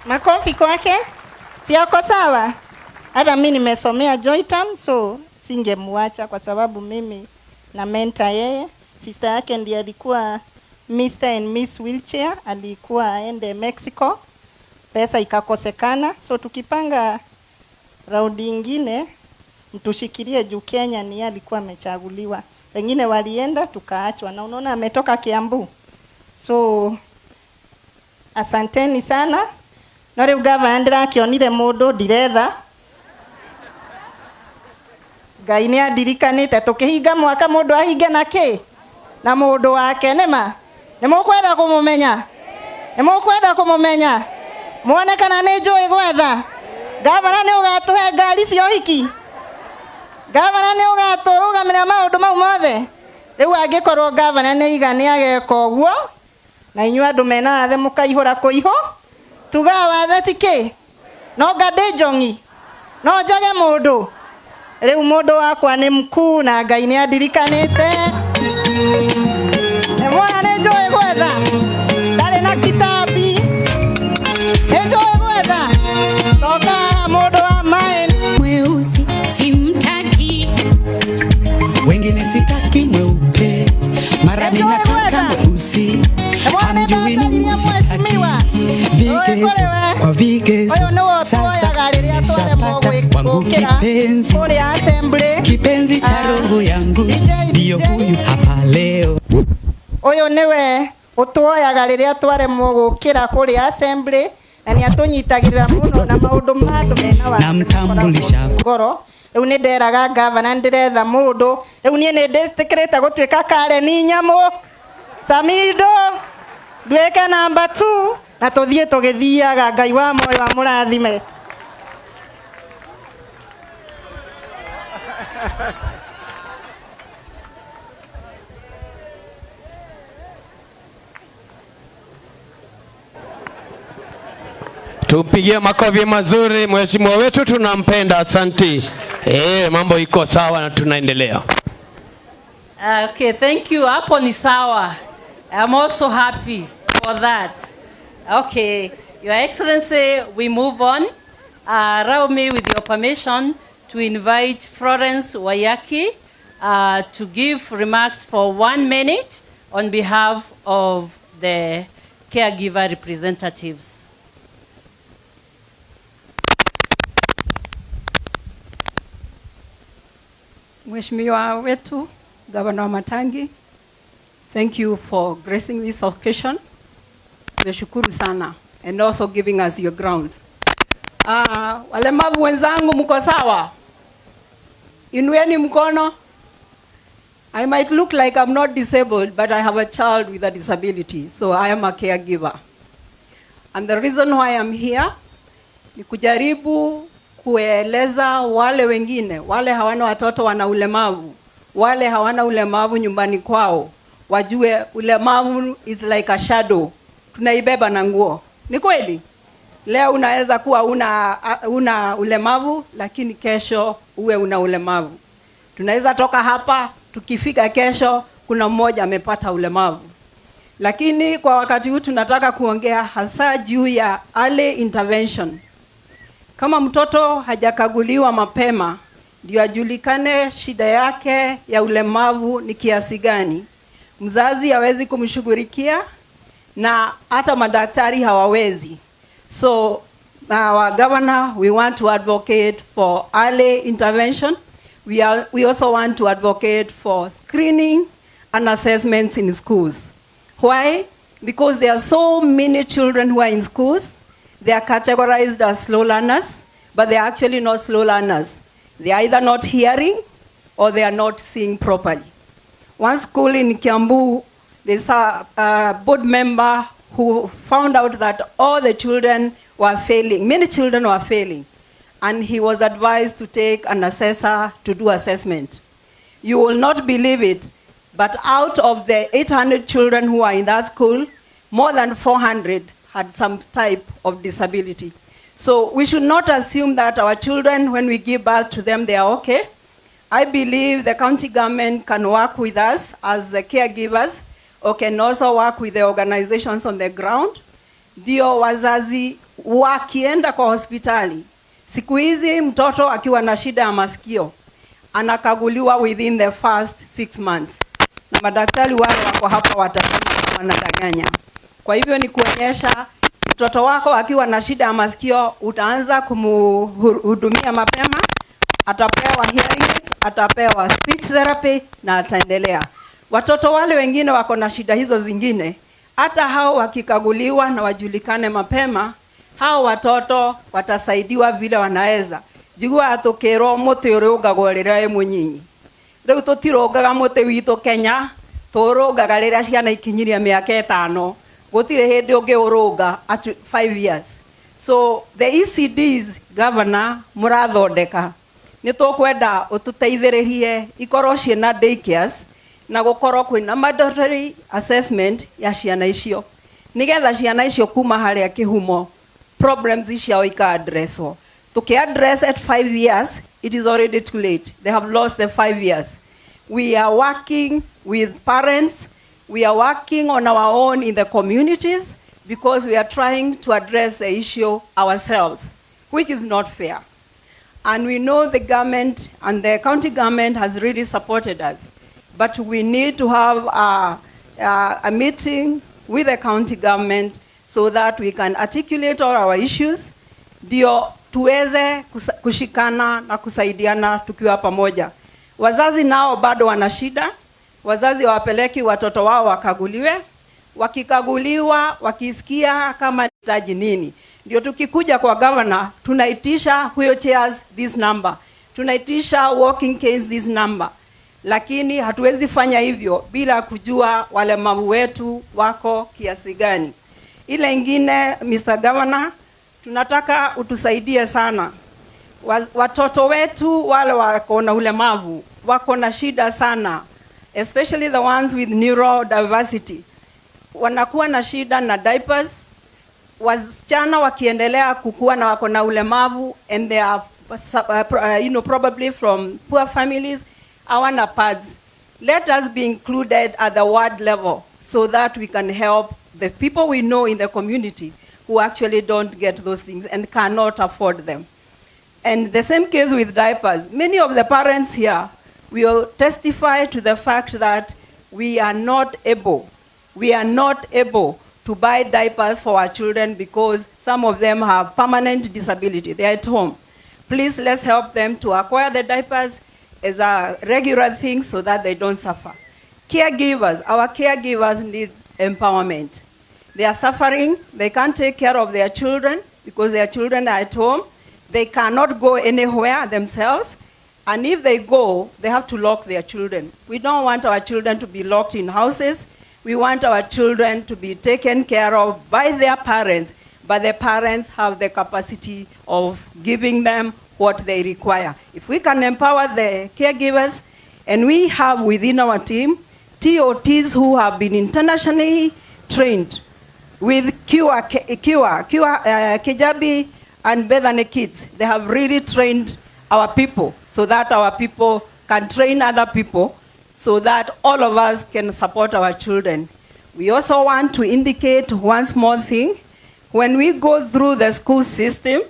Makofi kwake. Si yako sawa? Hata mimi nimesomea Joytown, so singemwacha kwa sababu mimi na mentor yeye. Sister yake ndiye alikuwa Mr. and Miss Wheelchair, alikuwa aende Mexico. Pesa ikakosekana, so tukipanga raundi ingine mtushikilie juu Kenya ni alikuwa amechaguliwa. Wengine walienda tukaachwa, na unaona ametoka Kiambu. So asanteni sana. Na leo gavana ndirakionire mundu ndiretha. Ngai ni andirikanite tukihinga mwaka mundu ahinge na ki? Na mundu wake nima. Nimukwenda kumumenya? Nimukwenda kumumenya? Muone kana ni njui gwetha. Gavana ni ugatuhe ngari cia hiki. Gavana ni ugaturugamira maundu mau mothe. Riu angikorwo gavana ni igani ageka uguo, na inyu andu mena the mukaihura kuiho, tuga wathe tiki no ngade jongi no njage mundu. Riu mundu wakwa ni mkuu na Ngai ni andirikanite. Mwana ni njui gwetha. Ndari na kitabi. Ni njui gwetha. Toka mundu wa maeni. Mweusi simtaki. Wengine sitaki mweupe. Mara mimi nataka mweusi. Hamjui ni sitaki. Vigezo kwa vigezo. Sasa nishapata kwangu kipenzi. Kipenzi cha roho yangu ndio huyu hapa leo. Oyo niwe utuoyaga riria twaremwo gukira kuri assembly, na ni atunyitagirira muno na maundu mandu mena wa namtambulisha ngoro. Riu ni nderaga gavana ndiretha mundu. Riu nie ni nditikirite gutwika kare ni Nyamu Samidoh ndweke number 2 na tuthie tugithiaga. Ngai wa moyo wa murathime. Tumpigie makofi mazuri mheshimiwa wetu, tunampenda. Asante. Mambo iko sawa na tunaendelea. Okay, thank you. Hapo ni sawa. I'm also happy for that. Okay, Your Excellency, we move on. Allow me, with your permission, to invite Florence Wayaki to give remarks for 1 minute on behalf of the caregiver representatives. Mheshimiwa wetu, Governor Wamatangi, thank you for gracing this occasion. Tumeshukuru sana, and also giving us your grounds. Walemavu wenzangu mko sawa? Inueni mkono. I might look like I'm not disabled, but I have a child with a disability, so I am a caregiver. And the reason why I'm here ni kujaribu kueleza wale wengine, wale hawana watoto wana ulemavu, wale hawana ulemavu nyumbani kwao, wajue ulemavu is like a shadow. Tunaibeba na nguo. Ni kweli? Leo unaweza kuwa una ulemavu, lakini kesho uwe una ulemavu. Tunaweza toka hapa, tukifika kesho kuna mmoja amepata ulemavu. Lakini kwa wakati huu tunataka kuongea hasa juu ya early intervention. Kama mtoto hajakaguliwa mapema, ndio ajulikane shida yake ya ulemavu ni kiasi gani, mzazi hawezi kumshughulikia na hata madaktari hawawezi. So, our governor, we want to advocate for early intervention. We also want to advocate for screening and assessments in schools. Why? Because there are so many children who are in schools. They are categorized as slow learners, but they are actually not slow learners. They are either not hearing or they are not seeing properly. One school in Kiambu, there's a board member who found out that all the children were failing. Many children were failing. And he was advised to take an assessor to do assessment. You will not believe it, but out of the 800 children who are in that school, more than 400 had some type of disability. So we should not assume that our children, when we give birth to them, they are okay. I believe the county government can work with us as the caregivers, or can also work with the organizations on the ground. Ndio wazazi wakienda kwa hospitali. Siku hizi mtoto akiwa na shida ya masikio anakaguliwa within the first 6 months. Na madaktari wale wako hapa watasema wanadanganya. Kwa hivyo ni kuonyesha mtoto wako akiwa na shida ya masikio utaanza kumhudumia mapema, atapewa hearing aids, atapewa speech therapy na ataendelea. Watoto wale wengine wako na shida hizo zingine, hata hao wakikaguliwa na wajulikane mapema, hao watoto watasaidiwa vile wanaweza. Jigua atokero mote urugagwo rira munyinyi. Riu tutirogaga mote wito Kenya, turogaga rira ciana ikinyiria miaka 5. Gutire hindi ungi uruga at 5 years. So the ECDs, governor, murathondeka ni tukwenda ututeithiririe ikorwo ciana daycares na gukorwo kwina mandatory assessment ya ciana icio, nigetha ciana icio kuma haria kihumo problems icio ika addresswo. To address at 5 years, it is already too late. They have lost the 5 years. We are working with parents. We are working on our own in the communities because we are trying to address the issue ourselves, which is not fair. And we know the government and the county government has really supported us. But we need to have a meeting with the county government so that we can articulate all our issues, ndio tuweze kushikana na kusaidiana tukiwa pamoja. Wazazi nao bado wana shida. Wazazi wapeleki watoto wao wakaguliwe. Wakikaguliwa, wakisikia kama hitaji nini, ndio tukikuja kwa governor tunaitisha wheelchairs this number, tunaitisha walking cases this number. Lakini hatuwezi fanya hivyo bila kujua walemavu wetu wako kiasi gani. Ile ingine, Mr. Governor, tunataka utusaidie sana. Watoto wetu wale wako na ulemavu wako na shida sana, especially the ones with neurodiversity. Wanakuwa na shida na diapers. Wasichana wakiendelea kukua na wako na ulemavu and they are probably from poor families, hawana pads. Let us be included at the ward level so that we can help the people we know in the community who actually don't get those things and cannot afford them. And the same case with diapers. Many of the parents here will testify to the fact that we are not able to buy diapers for our children because some of them have permanent disability. They are at home. Please, let's help them to acquire the diapers as a regular thing so that they don't suffer. Caregivers, our caregivers need empowerment. They are suffering. They can't take care of their children because their children are at home. They cannot go anywhere themselves. And if they go, they have to lock their children. We don't want our children to be locked in houses. We want our children to be taken care of by their parents, but the parents have the capacity of giving them what they require. If we can empower the caregivers, and we have within our team TOTs who have been internationally trained with Kijabi and Bethany Kids. They have really trained our people so that our people can train other people so that all of us can support our children. We also want to indicate one small thing. When we go through the school system,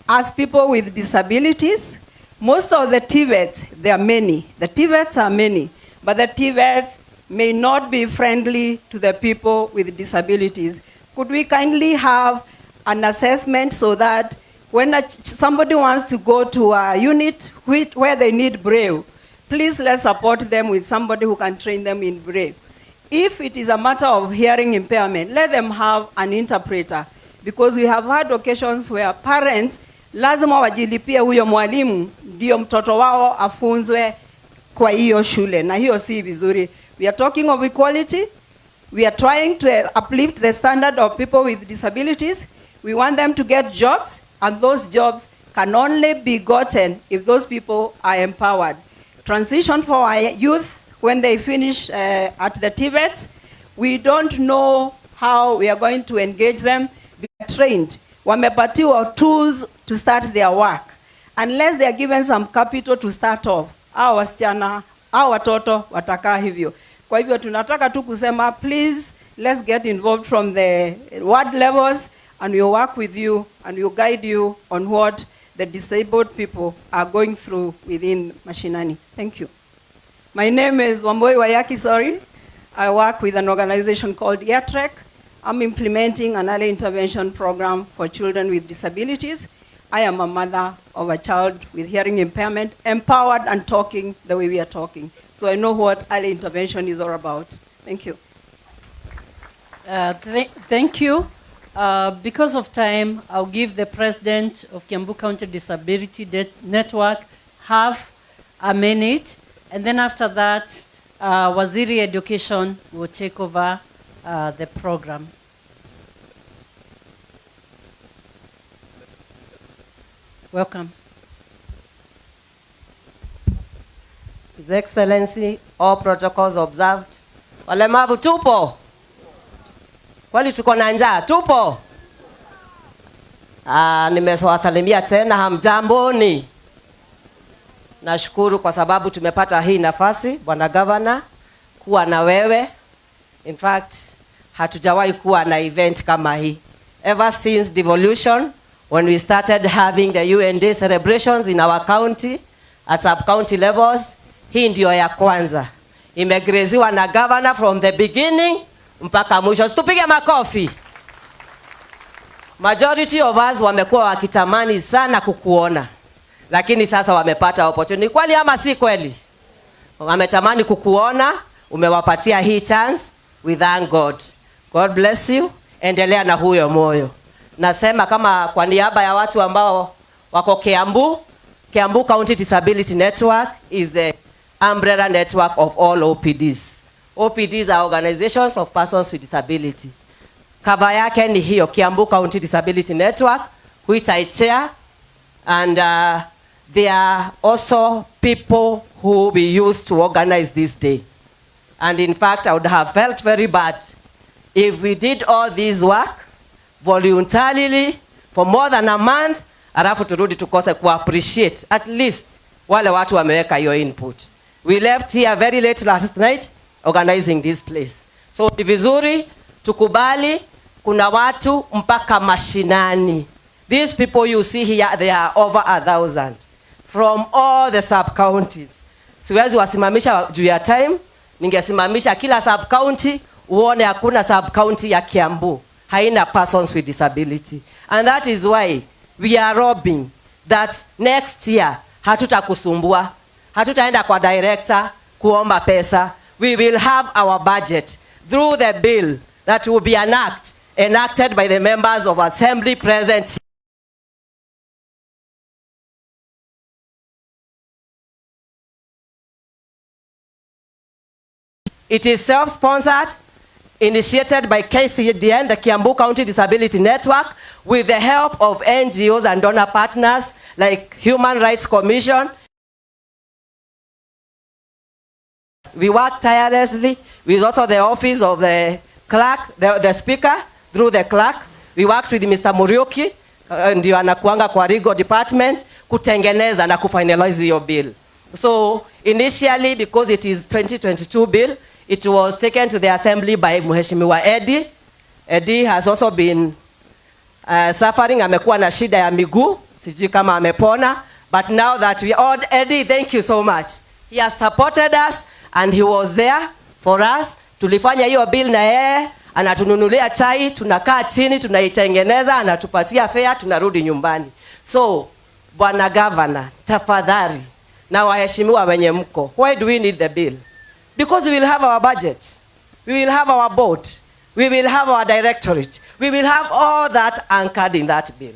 as people with disabilities, most of the TVETs, there are many. The TVETs are many, but the TVETs may not be friendly to the people with disabilities. Could we kindly have an assessment so that when somebody wants to go to a unit where they need Braille, please let's support them with somebody who can train them in Braille. If it is a matter of hearing impairment, let them have an interpreter, because we have had occasions where parents lazima wajilipie huyo mwalimu ndio mtoto wao afunzwe kwa hiyo shule, na hiyo si vizuri. We are talking of equality. We are trying to uplift the standard of people with disabilities. We want them to get jobs, and those jobs can only be gotten if those people are empowered. Transition for our youth, when they finish at the TVETs, we don't know how we are going to engage them. They are trained. Wamepatiwa tools to start their work. Unless they are given some capital to start off, hao wasichana, hao watoto watakaa hivyo. Kwa hivyo tunataka tu kusema, please, let's get involved from the ward levels and we'll work with you and we'll guide you on what the disabled people are going through within Mashinani. Thank you. My name is Wamboi Wayaki Sorin. I work with an organization called EarTrek. I'm implementing an early intervention program for children with disabilities. I am a mother of a child with hearing impairment, empowered and talking the way we are talking. So I know what early intervention is all about. Thank you. Thank you. Because of time, I'll give the president of Kiambu County Disability Network half a minute. And then after that, Waziri Education will take over the program. Welcome. His Excellency, all protocols observed. Walemavu tupo? Kwani tuko na njaa? Tupo? Nimewasalimia tena, hamjamboni. Nashukuru kwa sababu tumepata hii nafasi, Bwana Governor, kuwa na wewe. In fact, hatujawahi kuwa na event kama hii. Ever since devolution, when we started having the UND celebrations in our county, at sub-county levels, hii ndio ya kwanza. Imegraziwa na governor from the beginning mpaka mwisho. Tupige makofi. Majority of us wamekuwa wakitamani sana kukuona. Lakini sasa wamepata opportunity. Kweli ama si kweli? Wametamani kukuona, umewapatia hii chance. We thank God. God bless you. Endelea na huyo moyo. Nasema kama kwa niaba ya watu ambao wako Kiambu, Kiambu County Disability Network is the umbrella network of all OPDs. OPDs are organizations of persons with disability. Cover yake ni hiyo, Kiambu County Disability Network, which I chair, and there are also people who we used to organize this day. And in fact, I would have felt very bad if we did all this work voluntarily for more than a month, alafu turudi tukose ku appreciate at least wale watu wameweka your input. We left here very late last night organizing this place. So ni vizuri tukubali kuna watu mpaka mashinani. These people you see here, they are over 1,000 from all the sub-counties. Siwezi wasimamisha juu ya time, ningesimamisha kila sub-county, uone hakuna sub-county ya Kiambu haina persons with disability. And that is why we are hoping that next year hatutakusumbua, hatutaenda kwa director kuomba pesa. We will have our budget through the bill that will be enacted by the members of assembly present. It is self-sponsored, initiated by KCDN, the Kiambu County Disability Network, with the help of NGOs and donor partners like Human Rights Commission. We work tirelessly with also the office of the clerk, the speaker, through the clerk. We worked with Mr. Muriuki, ndio anakuanga kwa legal department, kutengeneza na kufinalize your bill. So initially, because it is 2022 bill, it was taken to the assembly by Mheshimiwa Eddie. Eddie has also been suffering, amekuwa na shida ya miguu, sijui kama amepona. But now that we all, Eddie, thank you so much. He has supported us and he was there for us. Tulifanya hiyo bill na yeye, anatununulia chai, tunakaa chini, tunaitengeneza, anatupatia fare, tunarudi nyumbani. So, Bwana Governor, tafadhali, na waheshimiwa wenye mko, why do we need the bill? Because we will have our budget, we will have our board, we will have our directorate, we will have all that anchored in that bill.